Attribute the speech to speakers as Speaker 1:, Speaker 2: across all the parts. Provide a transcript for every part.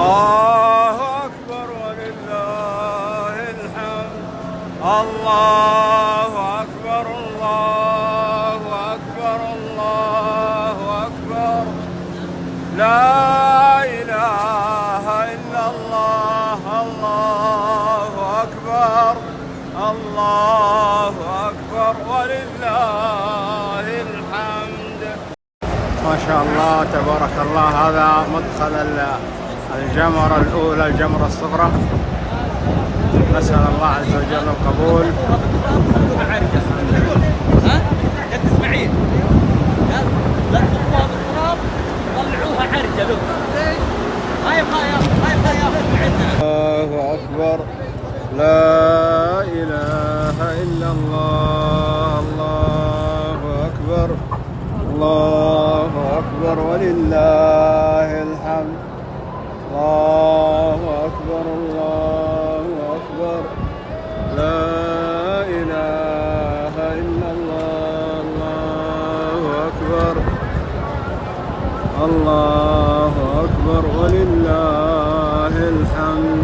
Speaker 1: الله أكبر ولله الحمد. الله أكبر الله أكبر الله أكبر. لا إله إلا الله. الله أكبر الله أكبر ولله الحمد. ما شاء الله تبارك الله. هذا مدخل الجمرة الأولى، الجمرة الصغرى. نسأل الله عز وجل القبول.
Speaker 2: ها؟ قد اسماعيل لا تحطوها بالتراب طلعوها عرجة. لو هاي
Speaker 1: الله أكبر. لا إله إلا الله. الله أكبر الله أكبر ولله الحمد. الله أكبر الله أكبر. لا إله إلا الله. الله أكبر الله أكبر ولله الحمد.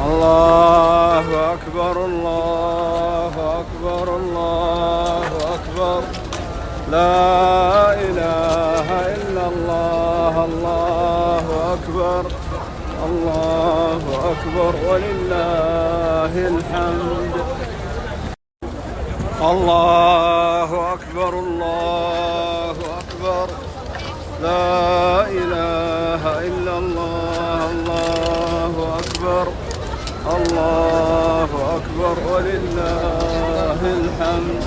Speaker 1: الله أكبر الله أكبر الله أكبر. لا إله إلا الله. الله أكبر الله أكبر ولله الحمد. الله أكبر الله أكبر. لا إله إلا الله. الله أكبر الله أكبر ولله الحمد.